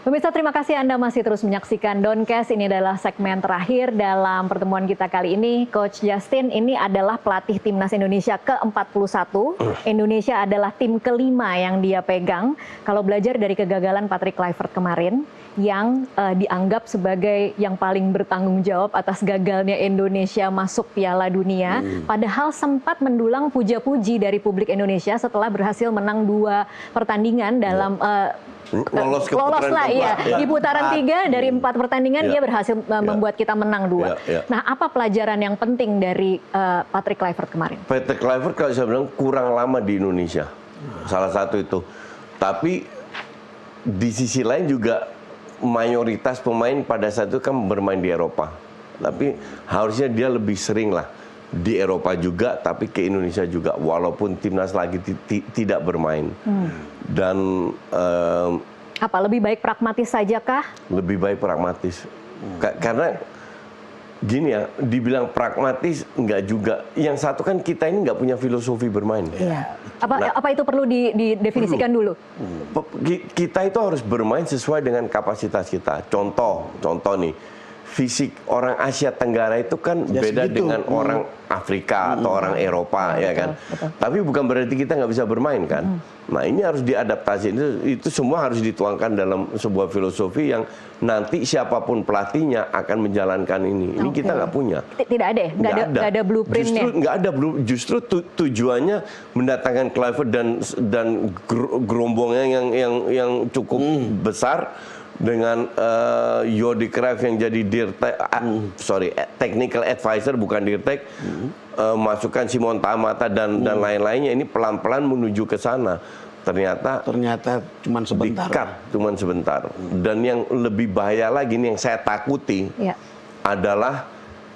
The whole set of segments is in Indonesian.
Pemirsa, terima kasih Anda masih terus menyaksikan Doncast. Ini adalah segmen terakhir dalam pertemuan kita kali ini. Coach Justin ini adalah pelatih Timnas Indonesia ke-41. Indonesia adalah tim kelima yang dia pegang. Kalau belajar dari kegagalan Patrick Kluivert kemarin, yang dianggap sebagai yang paling bertanggung jawab atas gagalnya Indonesia masuk Piala Dunia. Padahal sempat mendulang puja-puji dari publik Indonesia setelah berhasil menang 2 pertandingan dalam lolos lah, iya. Di putaran 3 dari 4 pertandingan dia berhasil membuat kita menang 2. Nah, apa pelajaran yang penting dari Patrick Kluivert kemarin? Patrick Kluivert kalau saya bilang kurang lama di Indonesia, salah satu itu. Tapi di sisi lain juga mayoritas pemain pada saat itu kan bermain di Eropa. Tapi harusnya dia lebih sering lah di Eropa juga, tapi ke Indonesia juga, walaupun timnas lagi tidak bermain. Dan apa lebih baik pragmatis saja kah? Lebih baik pragmatis. Karena gini ya, dibilang pragmatis enggak juga. Yang satu kan kita ini nggak punya filosofi bermain. Iya. Apa itu perlu didefinisikan dulu? Kita itu harus bermain sesuai dengan kapasitas kita. Contoh nih, fisik orang Asia Tenggara itu kan beda dengan orang Afrika atau orang Eropa, ya kan. Betul. Tapi bukan berarti kita nggak bisa bermain kan. Nah, ini harus diadaptasi. Itu semua harus dituangkan dalam sebuah filosofi yang nanti siapapun pelatihnya akan menjalankan ini. Ini kita nggak punya. Tidak ada ya? Nggak ada blueprintnya? Justru nggak ada justru tujuannya mendatangkan Kluivert dan gerombongnya yang cukup besar, dengan Jordi Cruijff yang jadi technical advisor, bukan dirtek, masukkan Simon Tamata dan lain-lainnya. Ini pelan-pelan menuju ke sana. Ternyata cuman sebentar. Dan yang lebih bahaya lagi, nih yang saya takuti adalah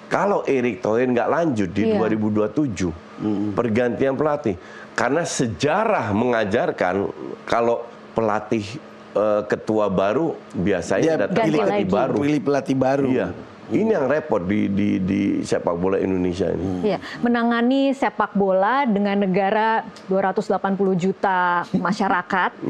kalau Erick Thohir nggak lanjut di 2027, pergantian pelatih. Karena sejarah mengajarkan kalau pelatih ketua baru biasanya datang pilih pelatih baru. Iya. Ini yang repot di sepak bola Indonesia ini. Iya, menangani sepak bola dengan negara 280 juta masyarakat.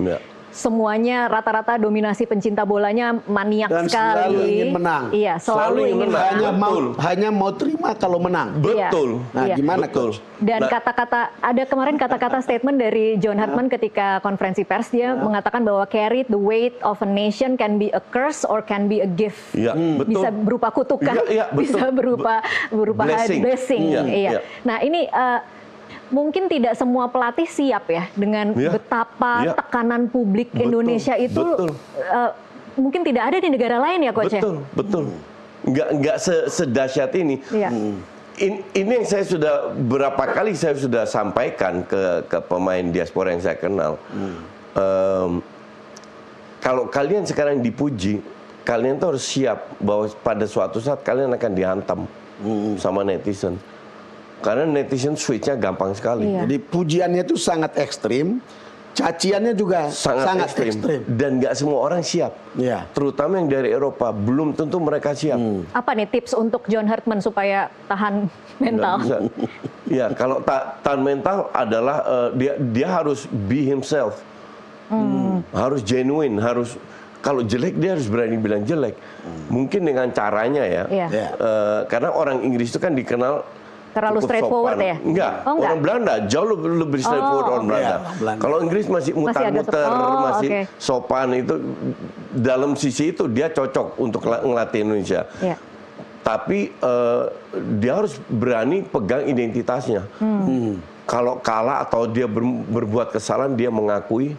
Semuanya rata-rata dominasi pencinta bolanya maniak dan sekali. Selalu ingin menang. Iya, selalu ingin menang. Hanya mau terima kalau menang. Betul. Nah, gimana Coach? Dan ada kemarin kata-kata statement dari John Hartman ketika konferensi pers, dia mengatakan bahwa carry the weight of a nation can be a curse or can be a gift. Ya, betul. Bisa berupa kutukan, bisa berupa blessing. Iya. Nah, ini mungkin tidak semua pelatih siap ya dengan betapa tekanan publik Indonesia itu. Mungkin tidak ada di negara lain ya, Coach. Betul. Nggak sedahsyat ini. Ini yang saya sudah berapa kali saya sudah sampaikan ke pemain diaspora yang saya kenal. Kalau kalian sekarang dipuji, kalian tuh harus siap bahwa pada suatu saat kalian akan dihantam sama netizen. Karena netizen switch-nya gampang sekali. Jadi pujiannya itu sangat ekstrim, caciannya juga sangat ekstrim. Dan nggak semua orang siap. Terutama yang dari Eropa, belum tentu mereka siap. Apa nih tips untuk John Hartman supaya tahan mental? Ya, kalau tahan mental adalah dia harus be himself. Harus genuine, kalau jelek dia harus berani bilang jelek. Mungkin dengan caranya ya. Karena orang Inggris itu kan dikenal terlalu straightforward ya? Enggak. Orang Belanda jauh lebih straightforward orang Belanda. Kalau Inggris masih mutar-muter, masih sopan, itu dalam sisi itu dia cocok untuk ngelatih Indonesia. Tapi dia harus berani pegang identitasnya. Kalau kalah atau dia berbuat kesalahan, dia mengakui.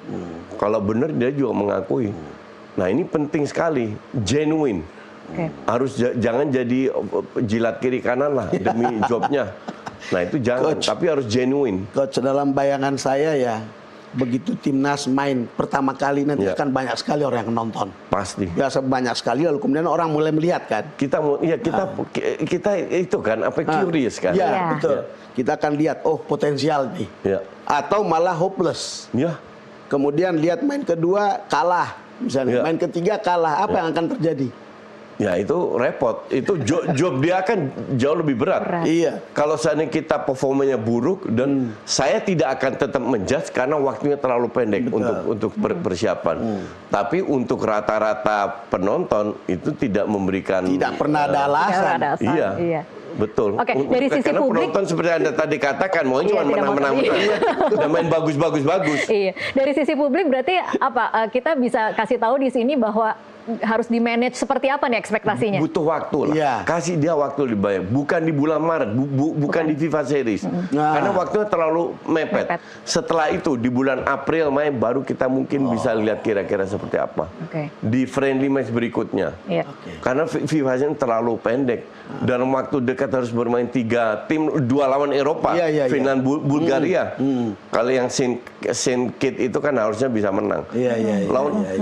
Kalau benar, dia juga mengakui. Nah, ini penting sekali, genuine. Harus jangan jadi jilat kiri kanan lah demi jobnya. Nah, itu jangan, Coach, tapi harus genuine. Coach, dalam bayangan saya ya, begitu timnas main pertama kali nanti akan banyak sekali orang yang nonton. Pasti. Biasa banyak sekali, lalu kemudian orang mulai melihat kan. Kita itu kan curious kan. Ya, betul. Kita akan lihat, oh potensial nih. Atau malah hopeless. Kemudian lihat main kedua kalah, misalnya main ketiga kalah, apa yang akan terjadi? Ya itu repot. Itu job dia kan jauh lebih berat. Iya. Kalau seandainya kita performanya buruk dan saya tidak akan tetap menjudge karena waktunya terlalu pendek untuk persiapan. Tapi untuk rata-rata penonton itu tidak memberikan pernah ada alasan. Iya. Betul. Oke, dari sisi karena publik, penonton seperti Anda tadi katakan, mau cuma menang-menang, udah main bagus-bagus. Iya. Dari sisi publik berarti apa? Kita bisa kasih tahu di sini bahwa harus di-manage seperti apa nih ekspektasinya? Butuh waktu lah. Iya. Kasih dia waktu lebih banyak. Bukan di bulan Maret, bukan di FIFA Series. Karena waktunya terlalu mepet. Setelah itu di bulan April, Mei baru kita mungkin bisa lihat kira-kira seperti apa. Di friendly match berikutnya. Karena FIFA Series terlalu pendek. Dalam waktu dekat harus bermain 3 tim, 2 lawan Eropa, Finland, Bulgaria. Kalau yang Saint Kitts itu kan harusnya bisa menang.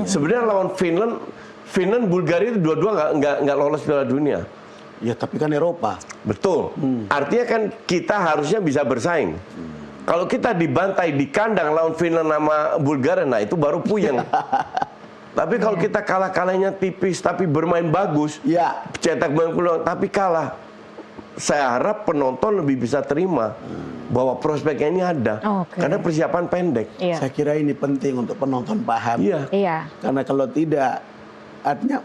Sebenarnya lawan Finland, Bulgaria itu dua-dua nggak lolos Piala Dunia. Ya tapi kan Eropa. Betul. Artinya kan kita harusnya bisa bersaing. Kalau kita dibantai di kandang lawan Finland sama Bulgaria, nah itu baru puyeng. Tapi kalau kita kalah-kalahnya tipis tapi bermain bagus, cetak banyak peluang tapi kalah, saya harap penonton lebih bisa terima bahwa prospeknya ini ada. Karena persiapan pendek. Saya kira ini penting untuk penonton paham. Karena kalau tidak, artinya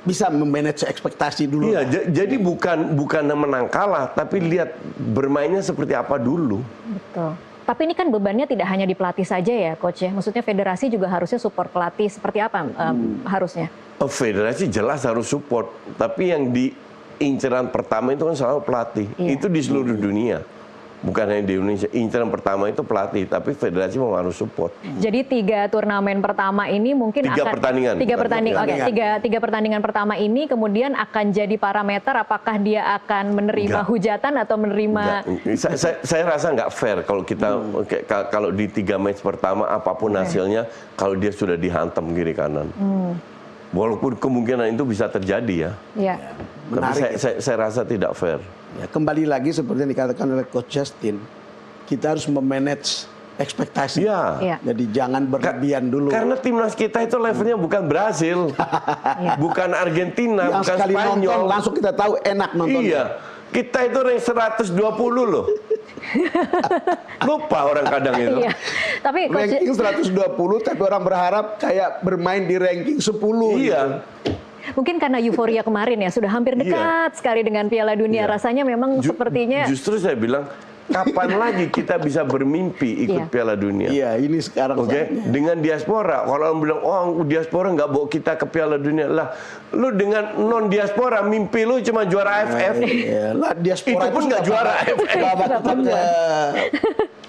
bisa memanage ekspektasi dulu. Jadi bukan menang kalah, tapi lihat bermainnya seperti apa dulu. Betul. Tapi ini kan bebannya tidak hanya di pelatih saja ya, Coach ya. Maksudnya federasi juga harusnya support pelatih. Seperti apa harusnya? Federasi jelas harus support. Tapi yang di inceran pertama itu kan selalu pelatih. Itu di seluruh dunia. Bukan hanya di Indonesia. Inceran pertama itu pelatih, tapi federasi mau harus support. Jadi 3 turnamen pertama ini mungkin tiga pertandingan pertama ini kemudian akan jadi parameter apakah dia akan menerima hujatan atau menerima. Saya rasa nggak fair kalau kita kalau di 3 match pertama apapun hasilnya kalau dia sudah dihantam kiri kanan. Walaupun kemungkinan itu bisa terjadi ya. Tapi saya rasa tidak fair. Ya, kembali lagi seperti yang dikatakan oleh Coach Justin, kita harus memanage ekspektasi. Jadi jangan berlebihan dulu. Karena timnas kita itu levelnya bukan Brasil, bukan Argentina, yang bukan sekali Spanyol. Nonton, langsung kita tahu enak nontonnya. Kita itu rank 120 loh. Lupa orang kadang itu. Tapi ranking 120, tapi orang berharap kayak bermain di ranking 10. Gitu. Mungkin karena euforia kemarin ya, sudah hampir dekat sekali dengan Piala Dunia. Rasanya memang sepertinya. Justru saya bilang, kapan lagi kita bisa bermimpi ikut Piala Dunia? Ini sekarang. Dengan diaspora. Kalau orang bilang, diaspora nggak bawa kita ke Piala Dunia. Lah, lu dengan non diaspora, mimpi lu cuma juara AFF. Diaspora itu pun nggak juara AFF.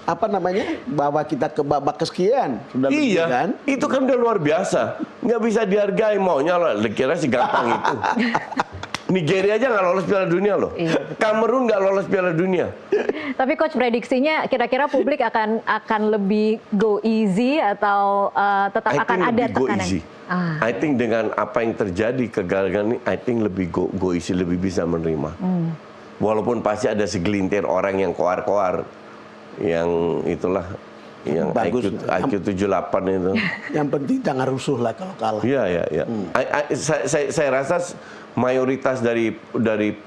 Apa namanya, bawa kita ke babak kesekian sudah lebih kan? Itu kan udah luar biasa, nggak bisa dihargai, maunya lah, kira si gampang itu. Nigeria aja nggak lolos Piala Dunia loh, Kamerun nggak lolos Piala Dunia. Tapi Coach prediksinya kira-kira publik akan lebih go easy atau tetap akan ada tekanan? I think dengan apa yang terjadi kegagalan ini, I think lebih go easy, lebih bisa menerima. Walaupun pasti ada segelintir orang yang koar-koar. Yang itulah yang bagus, IQ 78 itu. Yang penting jangan rusuh lah kalau kalah. Iya. Saya rasa mayoritas dari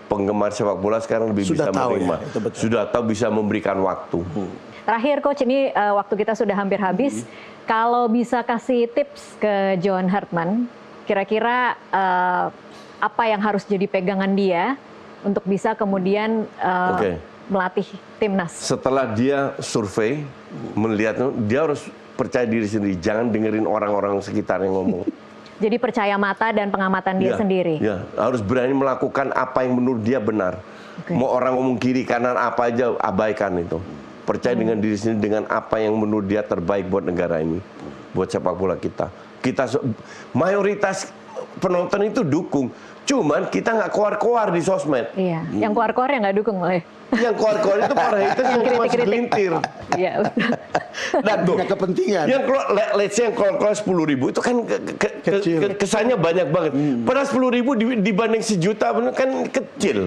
penggemar sepak bola sekarang lebih bisa menerima. Sudah tahu, bisa memberikan waktu. Terakhir Coach, ini waktu kita sudah hampir habis. Kalau bisa kasih tips ke John Hartman, kira-kira apa yang harus jadi pegangan dia untuk bisa kemudian melatih timnas? Setelah dia survei, melihat, dia harus percaya diri sendiri, jangan dengerin orang-orang sekitar yang ngomong. Jadi percaya mata dan pengamatan dia sendiri. Harus berani melakukan apa yang menurut dia benar. Mau orang ngomong kiri kanan apa aja, abaikan itu. Percaya dengan diri sendiri, dengan apa yang menurut dia terbaik buat negara ini, buat sepak bola kita. Mayoritas penonton itu dukung. Cuman kita nggak koar-koar di sosmed. Yang koar-koar yang nggak dukung oleh. Yang koar-koar itu para haters yang cuma segelintir. Dan punya kepentingan. Yang let's say yang koar-koar 10.000 itu kan kesannya banyak banget. Padahal 10.000 dibanding 1 juta kan kecil.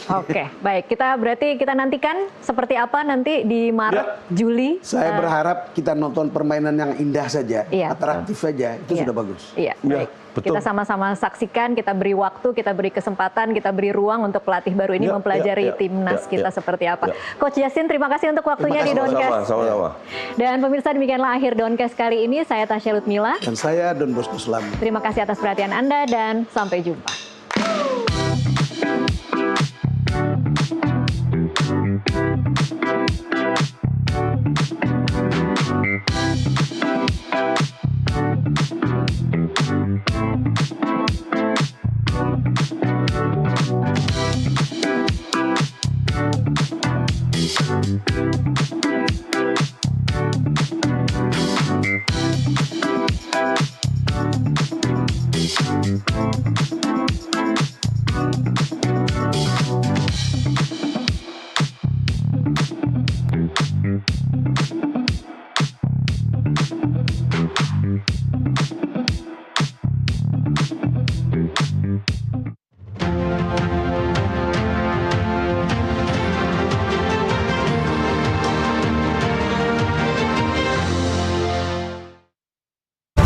Oke, baik. Kita nantikan seperti apa nanti di Maret, Juli. Saya berharap kita nonton permainan yang indah saja, atraktif saja, itu sudah bagus. Iya, baik. Betul. Kita sama-sama saksikan, kita beri waktu, kita beri kesempatan, kita beri ruang untuk pelatih baru ini mempelajari timnas kita seperti apa. Coach Justin, terima kasih untuk waktunya di Doncast. Sama-sama. Dan pemirsa, demikianlah akhir Doncast kali ini. Saya Tasya Lutmila. Dan saya Don Bosco Slamet. Terima kasih atas perhatian Anda dan sampai jumpa.